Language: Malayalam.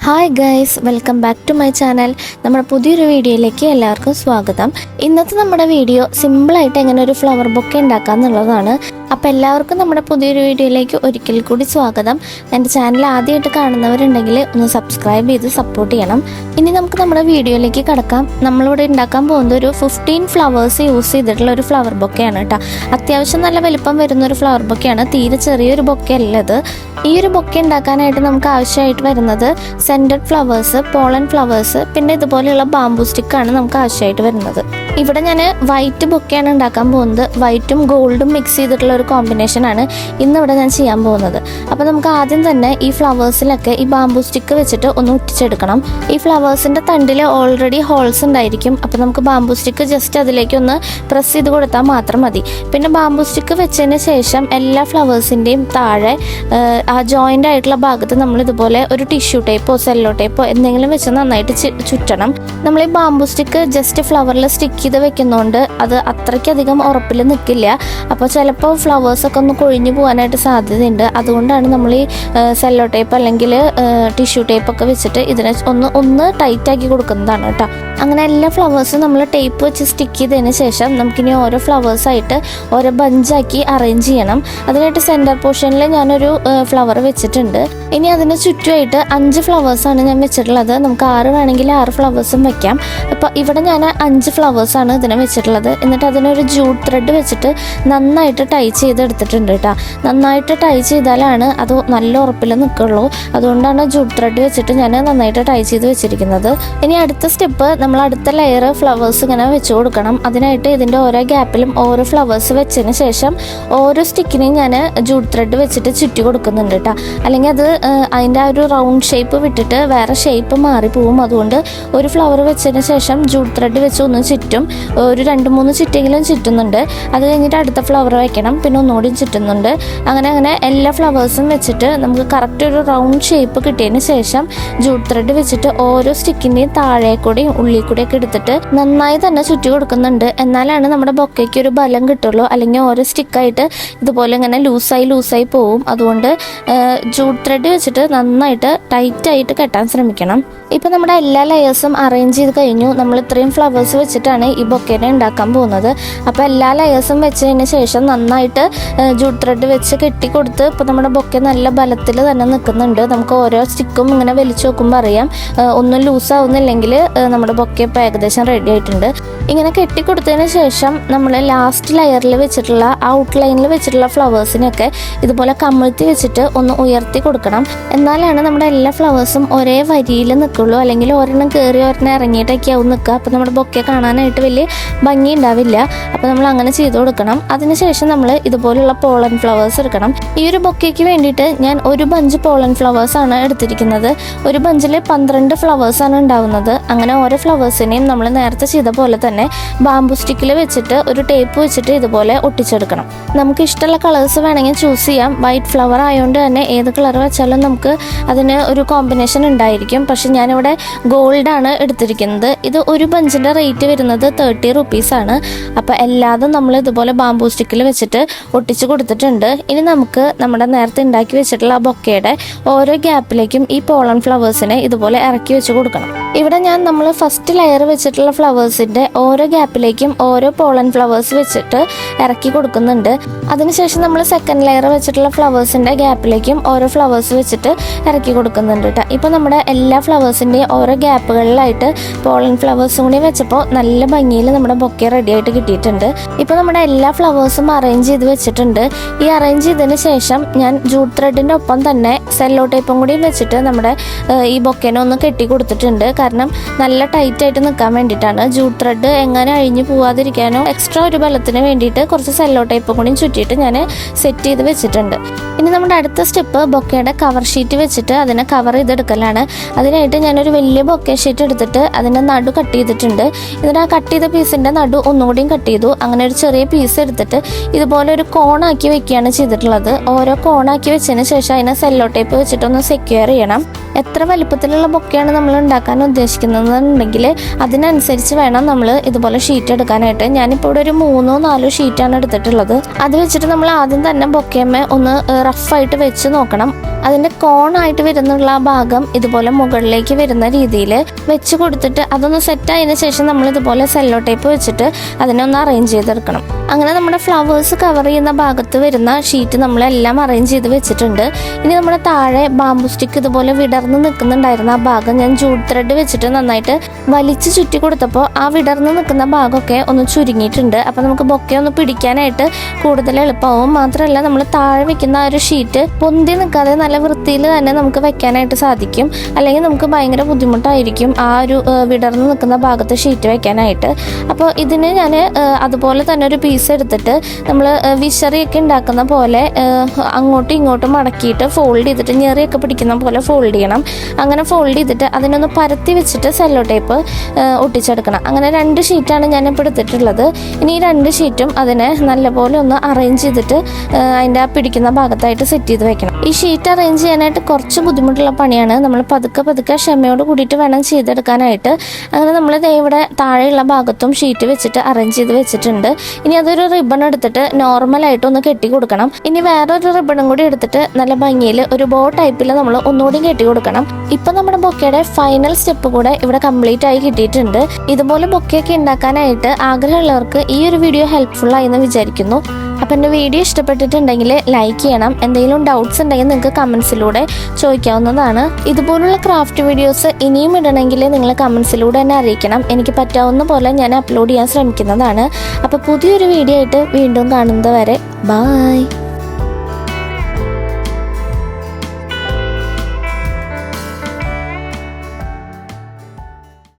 Hi guys, welcome back to my channel. നമ്മുടെ പുതിയൊരു വീഡിയോയിലേക്ക് എല്ലാവർക്കും സ്വാഗതം. ഇന്നത്തെ നമ്മുടെ വീഡിയോ സിമ്പിളായിട്ട് എങ്ങനെ ഒരു ഫ്ലവർ ബൊക്കെ ഉണ്ടാക്കാം എന്നുള്ളതാണ്. അപ്പോൾ എല്ലാവർക്കും നമ്മുടെ പുതിയൊരു വീഡിയോയിലേക്ക് ഒരിക്കൽ കൂടി സ്വാഗതം. എൻ്റെ ചാനൽ ആദ്യമായിട്ട് കാണുന്നവരുണ്ടെങ്കിൽ ഒന്ന് സബ്സ്ക്രൈബ് ചെയ്ത് സപ്പോർട്ട് ചെയ്യണം. ഇനി നമുക്ക് നമ്മുടെ വീഡിയോയിലേക്ക് കടക്കാം. നമ്മളിവിടെ ഉണ്ടാക്കാൻ പോകുന്നത് ഒരു 15 ഫ്ലവേഴ്സ് യൂസ് ചെയ്തിട്ടുള്ള ഒരു ഫ്ലവർ ബൊക്കെയാണ് കേട്ടോ. അത്യാവശ്യം നല്ല വലിപ്പം വരുന്ന ഒരു ഫ്ലവർ ബൊക്കെയാണ്, തീരെ ചെറിയൊരു ബൊക്കെ അല്ലത്. ഈ ഒരു ബൊക്കെ ഉണ്ടാക്കാനായിട്ട് നമുക്ക് ആവശ്യമായിട്ട് വരുന്നത് സെൻറ്റഡ് ഫ്ലവേഴ്സ്, പോളൻ ഫ്ലവേഴ്സ്, പിന്നെ ഇതുപോലെയുള്ള ബാംബൂ സ്റ്റിക്കാണ് നമുക്ക് ആവശ്യമായിട്ട് വരുന്നത്. ഇവിടെ ഞാൻ വൈറ്റ് ബൊക്കെയാണ് ഉണ്ടാക്കാൻ പോകുന്നത്. വൈറ്റും ഗോൾഡും മിക്സ് ചെയ്തിട്ടുള്ള ഒരു കോമ്പിനേഷനാണ് ഇന്നിവിടെ ഞാൻ ചെയ്യാൻ പോകുന്നത്. അപ്പോൾ നമുക്ക് ആദ്യം തന്നെ ഈ ഫ്ലവേഴ്സിലൊക്കെ ഈ ബാംബൂ സ്റ്റിക്ക് വെച്ചിട്ട് ഒന്ന് ഒട്ടിച്ചെടുക്കണം. ഈ ഫ്ലവേഴ്സിൻ്റെ തണ്ടിൽ ഓൾറെഡി ഹോൾസ് ഉണ്ടായിരിക്കും. അപ്പോൾ നമുക്ക് ബാംബൂ സ്റ്റിക്ക് ജസ്റ്റ് അതിലേക്ക് ഒന്ന് പ്രസ് ചെയ്ത് കൊടുത്താൽ മാത്രം മതി. പിന്നെ ബാംബൂ സ്റ്റിക്ക് വെച്ചതിന് ശേഷം എല്ലാ ഫ്ലവേഴ്സിൻ്റെയും താഴെ ആ ജോയിൻ്റ് ആയിട്ടുള്ള ഭാഗത്ത് നമ്മൾ ഇതുപോലെ ഒരു ടിഷ്യൂ ടേപ്പോ സെല്ലോ ടേപ്പോ എന്തെങ്കിലും വെച്ച് നന്നായിട്ട് ചുറ്റണം. നമ്മൾ ഈ ബാംബൂ സ്റ്റിക്ക് ജസ്റ്റ് ഫ്ലവറിൽ സ്റ്റിക്ക് ചെയ്ത് വെക്കുന്നതുകൊണ്ട് അത് അത്രയ്ക്കധികം ഉറപ്പിൽ നിൽക്കില്ല. അപ്പോൾ ചിലപ്പോൾ ഫ്ലവേഴ്സൊക്കെ ഒന്ന് കൊഴിഞ്ഞു പോകാനായിട്ട് സാധ്യതയുണ്ട്. അതുകൊണ്ടാണ് നമ്മൾ ഈ സെല്ലോ ടേപ്പ് അല്ലെങ്കിൽ ടിഷ്യൂ ടേപ്പൊക്കെ വെച്ചിട്ട് ഇതിനെ ഒന്ന് ടൈറ്റാക്കി കൊടുക്കുന്നതാണ് കേട്ടോ. അങ്ങനെ എല്ലാ ഫ്ലവേഴ്സും നമ്മൾ ടേപ്പ് വെച്ച് സ്റ്റിക്ക് ചെയ്തതിന് ശേഷം നമുക്കിനി ഓരോ ഫ്ലവേഴ്സായിട്ട് ഓരോ ബഞ്ചാക്കി അറേഞ്ച് ചെയ്യണം. അതിനായിട്ട് സെൻറ്റർ പോർഷനിൽ ഞാനൊരു ഫ്ലവർ വെച്ചിട്ടുണ്ട്. ഇനി അതിന് ചുറ്റുമായിട്ട് 5 ഫ്ലവേഴ്സാണ് ഞാൻ വെച്ചിട്ടുള്ളത്. നമുക്ക് 6 വേണമെങ്കിൽ 6 ഫ്ലവേഴ്സും വെക്കാം. അപ്പോൾ ഇവിടെ ഞാൻ 5 ഫ്ലവേഴ്സാണ് ഇതിനെ വെച്ചിട്ടുള്ളത്. എന്നിട്ട് അതിനൊരു ജൂട്ട് ത്രെഡ് വെച്ചിട്ട് നന്നായിട്ട് ടൈ ചെയ്തെടുത്തിട്ടുണ്ട് കേട്ടോ. നന്നായിട്ട് ടൈ ചെയ്താലാണ് അത് നല്ല ഉറപ്പിൽ നിൽക്കുള്ളൂ. അതുകൊണ്ടാണ് ജൂട്ട് ത്രെഡ് വെച്ചിട്ട് ഞാൻ നന്നായിട്ട് ടൈ ചെയ്ത് വെച്ചിരിക്കുന്നത്. ഇനി അടുത്ത സ്റ്റെപ്പ്, നമ്മൾ അടുത്ത ലെയർ ഫ്ലവേഴ്സ് ഇങ്ങനെ വെച്ച് കൊടുക്കണം. അതിനായിട്ട് ഇതിൻ്റെ ഓരോ ഗ്യാപ്പിലും ഓരോ ഫ്ലവേഴ്സ് വെച്ചതിന് ശേഷം ഓരോ സ്റ്റിക്കിനെയും ഞാൻ ജൂട്ട് ത്രെഡ് വെച്ചിട്ട് ചുറ്റി കൊടുക്കുന്നുണ്ട് കേട്ടോ. അല്ലെങ്കിൽ അത് അതിൻ്റെ ആ ഒരു റൗണ്ട് ഷേപ്പ് വിട്ടിട്ട് വേറെ ഷേപ്പ് മാറിപ്പോവും. അതുകൊണ്ട് ഒരു ഫ്ലവർ വെച്ചതിന് ശേഷം ജൂട്ട് ത്രെഡ് വെച്ച് ഒന്ന് ചുറ്റും, ഒരു 2-3 ചുറ്റെങ്കിലും ചുറ്റുന്നുണ്ട്. അത് കഴിഞ്ഞിട്ട് അടുത്ത ഫ്ലവർ വയ്ക്കണം, പിന്നെ ഒന്നുകൂടി ചുറ്റുന്നുണ്ട്. അങ്ങനെ എല്ലാ ഫ്ലവേഴ്സും വെച്ചിട്ട് നമുക്ക് കറക്റ്റ് ഒരു റൗണ്ട് ഷേപ്പ് കിട്ടിയതിന് ശേഷം ജൂട്ട് ത്രെഡ് വെച്ചിട്ട് ഓരോ സ്റ്റിക്കിൻ്റെയും താഴെ കൂടെയും ഉള്ളിൽ കൂടെയൊക്കെ എടുത്തിട്ട് നന്നായി തന്നെ ചുറ്റി കൊടുക്കുന്നുണ്ട്. എന്നാലാണ് നമ്മുടെ ബൊക്കയ്ക്ക് ഒരു ബലം കിട്ടുള്ളൂ. അല്ലെങ്കിൽ ഓരോ സ്റ്റിക്കായിട്ട് ഇതുപോലെ ഇങ്ങനെ ലൂസായി പോവും. അതുകൊണ്ട് ജൂട്ട് ത്രെഡ് വെച്ചിട്ട് നന്നായിട്ട് ടൈറ്റായിട്ട് കെട്ടാൻ ശ്രമിക്കണം. ഇപ്പം നമ്മുടെ എല്ലാ ലെയേഴ്സും അറേഞ്ച് ചെയ്ത് കഴിഞ്ഞു. നമ്മൾ ഇത്രയും ഫ്ലവേഴ്സ് വെച്ചിട്ടാണ് ഈ ബൊക്കേനെ ഉണ്ടാക്കാൻ പോകുന്നത്. അപ്പോൾ എല്ലാ ലെയേഴ്സും വെച്ചതിന് ശേഷം നന്നായിട്ട് ജൂട്ട് ത്രെഡ് വെച്ച് കെട്ടിക്കൊടുത്ത് ഇപ്പോൾ നമ്മുടെ ബൊക്കെ നല്ല ബലത്തിൽ തന്നെ നിൽക്കുന്നുണ്ട്. നമുക്ക് ഓരോ സ്റ്റിക്കും ഇങ്ങനെ വലിച്ചു നോക്കുമ്പോൾ അറിയാം ഒന്നും ലൂസാവുന്നില്ലെങ്കിൽ നമ്മുടെ ബൊക്കെ ഇപ്പോൾ ഏകദേശം റെഡി ആയിട്ടുണ്ട്. ഇങ്ങനെ കെട്ടിക്കൊടുത്തതിന് ശേഷം നമ്മൾ ലാസ്റ്റ് ലെയറിൽ വെച്ചിട്ടുള്ള ഔട്ട്ലൈനിൽ വെച്ചിട്ടുള്ള ഫ്ലവേഴ്സിനൊക്കെ ഇതുപോലെ കമിഴ്ത്തി വെച്ചിട്ട് ഒന്ന് ഉയർത്തി കൊടുക്കണം. എന്നാലാണ് നമ്മുടെ എല്ലാ ഫ്ലവേഴ്സും ഒരേ വരിയിൽ നിൽക്കുള്ളൂ. അല്ലെങ്കിൽ ഒരെണ്ണം കയറി ഒരെണ്ണം ഇറങ്ങിയിട്ടൊക്കെ ആവും നിൽക്കുക. അപ്പോൾ നമ്മുടെ ബൊക്കെ കാണാനായിട്ട് വലിയ ഭംഗി ഉണ്ടാവില്ല. അപ്പോൾ നമ്മൾ അങ്ങനെ ചെയ്ത് കൊടുക്കണം. അതിനുശേഷം നമ്മൾ ഇതുപോലുള്ള പോളൻ ഫ്ലവേഴ്സ് എടുക്കണം. ഈ ഒരു ബൊക്കയ്ക്ക് വേണ്ടിയിട്ട് ഞാൻ ഒരു ബഞ്ച് പോളൻ ഫ്ലവേഴ്സാണ് എടുത്തിരിക്കുന്നത്. ഒരു ബഞ്ചിൽ 12 ഫ്ലവേഴ്സാണ് ഉണ്ടാവുന്നത്. അങ്ങനെ ഓരോ ഫ്ലവേഴ്സിനെയും നമ്മൾ നേരത്തെ ചെയ്ത പോലെ തന്നെ ബാംബൂ സ്റ്റിക്കിൽ വെച്ചിട്ട് ഒരു ടേപ്പ് വെച്ചിട്ട് ഇതുപോലെ ഒട്ടിച്ചെടുക്കണം. നമുക്ക് ഇഷ്ടമുള്ള കളേഴ്സ് വേണമെങ്കിൽ ചൂസ് ചെയ്യാം. വൈറ്റ് ഫ്ലവർ ആയതുകൊണ്ട് തന്നെ ഏത് കളർ വെച്ചാലും നമുക്ക് അതിന് ഒരു കോമ്പിനേഷൻ ഉണ്ടായിരിക്കും. പക്ഷെ ഞാനിവിടെ ഗോൾഡാണ് എടുത്തിരിക്കുന്നത്. ഇത് ഒരു ബഞ്ചിൻ്റെ റേറ്റ് വരുന്നത് 30 റുപ്പീസാണ്. അപ്പോൾ എല്ലാതും നമ്മൾ ഇതുപോലെ ബാംബൂ സ്റ്റിക്കിൽ വെച്ചിട്ട് ഒട്ടിച്ച് കൊടുത്തിട്ടുണ്ട്. ഇനി നമുക്ക് നമ്മുടെ നേരത്തെ ഉണ്ടാക്കി വെച്ചിട്ടുള്ള ബൊക്കയുടെ ഓരോ ഗ്യാപ്പിലേക്കും ഈ പോളൻ ഫ്ലവേഴ്സിനെ ഇതുപോലെ ഇറക്കി വെച്ച് കൊടുക്കണം. ഇവിടെ നമ്മൾ ഫസ്റ്റ് ലെയർ വെച്ചിട്ടുള്ള ഫ്ലവേഴ്സിൻ്റെ ഓരോ ഗ്യാപ്പിലേക്കും ഓരോ പോളൻ ഫ്ലവേഴ്സ് വെച്ചിട്ട് ഇറക്കി കൊടുക്കുന്നുണ്ട്. അതിനുശേഷം നമ്മൾ സെക്കൻഡ് ലെയർ വെച്ചിട്ടുള്ള ഫ്ലവേഴ്സിൻ്റെ ഗ്യാപ്പിലേക്കും ഓരോ ഫ്ലവേഴ്സ് വെച്ചിട്ട് ഇറക്കി കൊടുക്കുന്നുണ്ട് കേട്ടോ. ഇപ്പോൾ നമ്മുടെ എല്ലാ ഫ്ലവേഴ്സിൻ്റെയും ഓരോ ഗ്യാപ്പുകളിലായിട്ട് പോളൻ ഫ്ലവേഴ്സും കൂടി വെച്ചപ്പോൾ നല്ല ഭംഗിയിൽ നമ്മുടെ ബൊക്കെ റെഡി ആയിട്ട് കിട്ടിയിട്ടുണ്ട്. ഇപ്പോൾ നമ്മുടെ എല്ലാ ഫ്ലവേഴ്സും അറേഞ്ച് ചെയ്ത് വെച്ചിട്ടുണ്ട്. ഈ അറേഞ്ച് ചെയ്തതിന് ശേഷം ഞാൻ ജൂട്ട് ത്രെഡിൻ്റെ ഒപ്പം തന്നെ സെല്ലോ ടേപ്പും കൂടി വെച്ചിട്ട് നമ്മുടെ ഈ ബൊക്കേനെ ഒന്ന് കെട്ടി കൊടുത്തിട്ടുണ്ട്. കാരണം നല്ല ടൈറ്റായിട്ട് നിൽക്കാൻ വേണ്ടിയിട്ടാണ്. ജൂട്ട് ത്രെഡ് എങ്ങനെ അഴിഞ്ഞു പോവാതിരിക്കാനോ എക്സ്ട്രാ ഒരു ബലത്തിന് വേണ്ടിയിട്ട് കുറച്ച് സെല്ലോ ടേപ്പും കൂടി ചുറ്റിയിട്ട് ഞാൻ സെറ്റ് ചെയ്ത് വെച്ചിട്ടുണ്ട്. ഇനി നമ്മുടെ അടുത്ത സ്റ്റെപ്പ് ബൊക്കയുടെ കവർ ഷീറ്റ് വെച്ചിട്ട് അതിനെ കവർ ചെയ്തെടുക്കലാണ്. അതിനായിട്ട് ഞാനൊരു വലിയ ബൊക്കെ ഷീറ്റ് എടുത്തിട്ട് അതിൻ്റെ നടു കട്ട് ചെയ്തിട്ടുണ്ട്. ഇതിന് ആ കട്ട് കട്ട് ചെയ്ത പീസിൻ്റെ നടു ഒന്നുകൂടിയും കട്ട് ചെയ്തു. അങ്ങനെ ഒരു ചെറിയ പീസ് എടുത്തിട്ട് ഇതുപോലെ ഒരു കോണാക്കി വെക്കുകയാണ് ചെയ്തിട്ടുള്ളത്. ഓരോ കോണാക്കി വെച്ചതിന് ശേഷം അതിനെ സെല്ലോ ടേപ്പ് വെച്ചിട്ടൊന്ന് സെക്യൂർ ചെയ്യണം. എത്ര വലിപ്പത്തിലുള്ള ബൊക്കെയാണ് നമ്മൾ ഉണ്ടാക്കാൻ ഉദ്ദേശിക്കുന്നതെന്നുണ്ടെങ്കിൽ അതിനനുസരിച്ച് വേണം നമ്മൾ ഇതുപോലെ ഷീറ്റ് എടുക്കാനായിട്ട്. ഞാനിപ്പോൾ ഇവിടെ ഒരു 3-4 ഷീറ്റാണ് എടുത്തിട്ടുള്ളത്. അത് വെച്ചിട്ട് നമ്മൾ ആദ്യം തന്നെ ബൊക്കേമ്മ ഒന്ന് റഫായിട്ട് വെച്ച് നോക്കണം. അതിൻ്റെ കോണായിട്ട് വരുന്നുള്ള ആ ഭാഗം ഇതുപോലെ മുകളിലേക്ക് വരുന്ന രീതിയിൽ വെച്ച് കൊടുത്തിട്ട് അതൊന്ന് സെറ്റായതിനു ശേഷം നമ്മൾ ഇതുപോലെ സെല്ലോ ടേപ്പ് വെച്ചിട്ട് അതിനെ ഒന്ന് അറേഞ്ച് ചെയ്തെടുക്കണം. അങ്ങനെ നമ്മുടെ ഫ്ലവേഴ്സ് കവർ ചെയ്യുന്ന ഭാഗത്ത് വരുന്ന ഷീറ്റ് നമ്മളെല്ലാം അറേഞ്ച് ചെയ്ത് വെച്ചിട്ടുണ്ട്. ഇനി നമ്മുടെ താഴെ ബാംബു സ്റ്റിക്ക് ഇതുപോലെ വിടർന്ന് നിൽക്കുന്നുണ്ടായിരുന്ന ആ ഭാഗം ഞാൻ ജൂട്ട് ത്രെഡ് വെച്ചിട്ട് നന്നായിട്ട് വലിച്ച് ചുറ്റി കൊടുത്തപ്പോൾ ആ വിടർന്ന് നിൽക്കുന്ന ഭാഗമൊക്കെ ഒന്ന് ചുരുങ്ങിയിട്ടുണ്ട്. അപ്പോൾ നമുക്ക് ബൊക്കെ ഒന്ന് പിടിക്കാനായിട്ട് കൂടുതൽ എളുപ്പമാവും. മാത്രമല്ല നമ്മൾ താഴെ വെക്കുന്ന ആ ഒരു ഷീറ്റ് പൊന്തി നിൽക്കാതെ നല്ല വൃത്തിയിൽ തന്നെ നമുക്ക് വെക്കാനായിട്ട് സാധിക്കും. അല്ലെങ്കിൽ നമുക്ക് ഭയങ്കര ബുദ്ധിമുട്ടായിരിക്കും ആ ഒരു വിടർന്ന് നിൽക്കുന്ന ഭാഗത്ത് ഷീറ്റ് വെക്കാനായിട്ട്. അപ്പോൾ ഇതിന് ഞാൻ അതുപോലെ തന്നെ ഒരു പീസ് എടുത്തിട്ട് നമ്മൾ വിശറിയൊക്കെ ഉണ്ടാക്കുന്ന പോലെ അങ്ങോട്ടും ഇങ്ങോട്ടും മടക്കിയിട്ട് ഫോൾഡ് ചെയ്തിട്ട് ഞെറിയൊക്കെ പിടിക്കുന്ന പോലെ ഫോൾഡ് ചെയ്യണം. അങ്ങനെ ഫോൾഡ് ചെയ്തിട്ട് അതിനൊന്ന് പരത്തി വെച്ചിട്ട് സെല്ലോ ടേപ്പ് ഒട്ടിച്ചെടുക്കണം. അങ്ങനെ 2 ഷീറ്റാണ് ഞാനിപ്പോൾ എടുത്തിട്ടുള്ളത്. ഇനി ഈ 2 ഷീറ്റും അതിനെ നല്ലപോലെ ഒന്ന് അറേഞ്ച് ചെയ്തിട്ട് അതിൻ്റെ ആ പിടിക്കുന്ന ഭാഗത്തായിട്ട് സെറ്റ് ചെയ്ത് വെക്കണം. ഈ ഷീറ്റ് അറേഞ്ച് ചെയ്യാനായിട്ട് കുറച്ച് ബുദ്ധിമുട്ടുള്ള പണിയാണ്. നമ്മൾ പതുക്കെ ക്ഷമയോട് കൂടിയിട്ട് വേണം ചെയ്തെടുക്കാനായിട്ട്. അങ്ങനെ നമ്മൾ ഇവിടെ താഴെയുള്ള ഭാഗത്തും ഷീറ്റ് വെച്ചിട്ട് അറേഞ്ച് ചെയ്ത് വെച്ചിട്ടുണ്ട്. ഇനി അതൊരു റിബൺ എടുത്തിട്ട് നോർമലായിട്ട് ഒന്ന് കെട്ടി കൊടുക്കണം. ഇനി വേറൊരു റിബണും കൂടി എടുത്തിട്ട് നല്ല ഭംഗിയിൽ ഒരു ബോ ടൈപ്പിൽ നമ്മൾ ഒന്നുകൂടി കെട്ടി കൊടുക്കണം. ഇപ്പം നമ്മുടെ ബൊക്കയുടെ ഫൈനൽ സ്റ്റെപ്പ് കൂടെ ഇവിടെ കംപ്ലീറ്റ് ആയി കിട്ടിയിട്ടുണ്ട്. ഇതുപോലെ ബൊക്കയൊക്കെ ഉണ്ടാക്കാനായിട്ട് ആഗ്രഹമുള്ളവർക്ക് ഈ ഒരു വീഡിയോ ഹെൽപ്ഫുൾ ആയി എന്ന് വിചാരിക്കുന്നു. അപ്പം എൻ്റെ വീഡിയോ ഇഷ്ടപ്പെട്ടിട്ടുണ്ടെങ്കിൽ ലൈക്ക് ചെയ്യണം. എന്തെങ്കിലും ഡൗട്ട്സ് ഉണ്ടെങ്കിൽ നിങ്ങൾക്ക് കമൻസിലൂടെ ചോദിക്കാവുന്നതാണ്. ഇതുപോലുള്ള ക്രാഫ്റ്റ് വീഡിയോസ് ഇനിയും ഇടണമെങ്കിൽ നിങ്ങൾ കമൻസിലൂടെ തന്നെ അറിയിക്കണം. എനിക്ക് പറ്റാവുന്ന പോലെ ഞാൻ അപ്ലോഡ് ചെയ്യാൻ ശ്രമിക്കുന്നതാണ്. അപ്പോൾ പുതിയൊരു വീഡിയോ ആയിട്ട് വീണ്ടും കാണുന്നത് വരെ ബായ്.